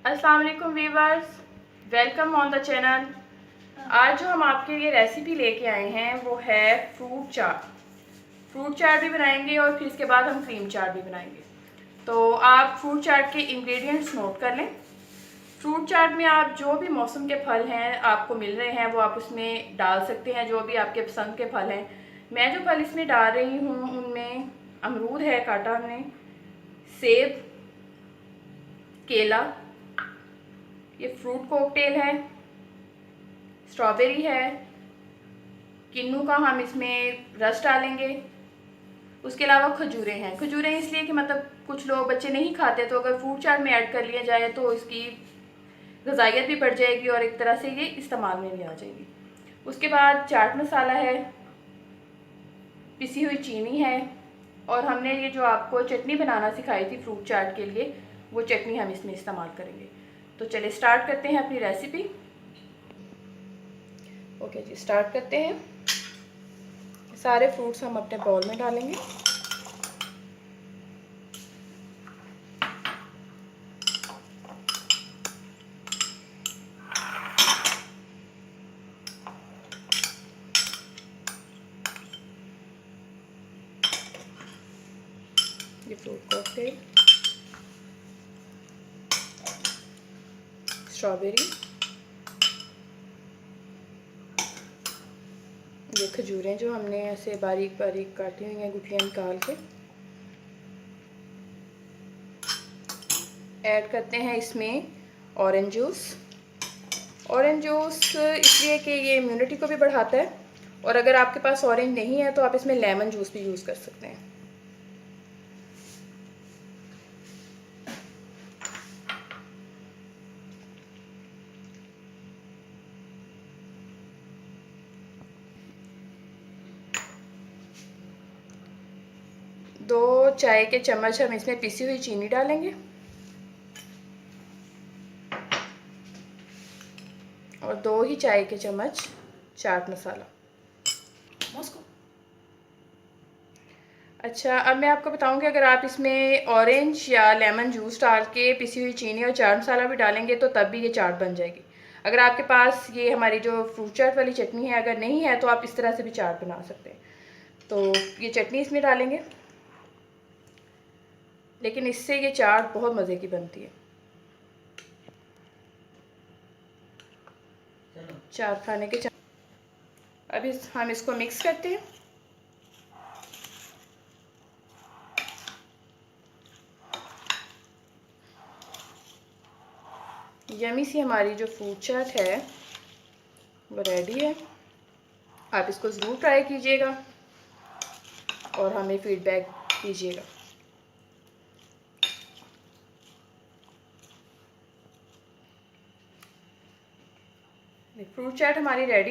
अस्सलाम वालेकुम viewers, welcome on the channel. आज जो हम आपके लिए रेसिपी लेके आए हैं वो है फ्रूट चाट। फ्रूट चाट भी बनाएंगे और फिर इसके बाद हम क्रीम चाट भी बनाएंगे। तो आप फ्रूट चाट के इंग्रेडिएंट्स नोट कर लें। फ्रूट चाट में आप जो भी मौसम के फल हैं आपको मिल रहे हैं वो आप उसमें डाल सकते हैं, जो भी आपके पसंद के फल हैं। मैं जो फल इसमें डाल रही हूँ उनमें अमरूद है काटा हमने, सेब, केला, ये फ्रूट कॉकटेल है, स्ट्रॉबेरी है, किन्नू का हम इसमें रस डालेंगे। उसके अलावा खजूरें हैं। खजूरें इसलिए कि मतलब कुछ लोग बच्चे नहीं खाते, तो अगर फ्रूट चाट में ऐड कर लिया जाए तो इसकी गजाइत भी बढ़ जाएगी और एक तरह से ये इस्तेमाल में भी आ जाएगी। उसके बाद चाट मसाला है, पिसी हुई चीनी है, और हमने ये जो आपको चटनी बनाना सिखाई थी फ्रूट चाट के लिए वो चटनी हम इसमें इस्तेमाल करेंगे। तो चलिए स्टार्ट करते हैं अपनी रेसिपी। ओके जी, स्टार्ट करते हैं। सारे फ्रूट्स हम अपने बाउल में डालेंगे। ये फ्रूट कॉकटेल, स्ट्रॉबेरी, ये खजूरें जो हमने ऐसे बारीक बारीक काटी हुई हैं गुठलियाँ निकाल के, ऐड करते हैं इसमें ऑरेंज जूस। ऑरेंज जूस इसलिए कि ये इम्यूनिटी को भी बढ़ाता है, और अगर आपके पास ऑरेंज नहीं है तो आप इसमें लेमन जूस भी यूज़ कर सकते हैं। दो चाय के चम्मच हम इसमें पिसी हुई चीनी डालेंगे और 2 ही चाय के चम्मच चाट मसाला। अच्छा, अब मैं आपको बताऊं कि अगर आप इसमें ऑरेंज या लेमन जूस डाल के पिसी हुई चीनी और चाट मसाला भी डालेंगे तो तब भी ये चाट बन जाएगी। अगर आपके पास ये हमारी जो फ्रूट चाट वाली चटनी है अगर नहीं है तो आप इस तरह से भी चाट बना सकते हैं। तो ये चटनी इसमें डालेंगे, लेकिन इससे ये चाट बहुत मज़े की बनती है। चाट खाने के अब हम इसको मिक्स करते हैं। यमी सी हमारी जो फ्रूट चाट है वो रेडी है। आप इसको ज़रूर ट्राई कीजिएगा और हमें फीडबैक दीजिएगा। फ्रूट चाट हमारी रेडी।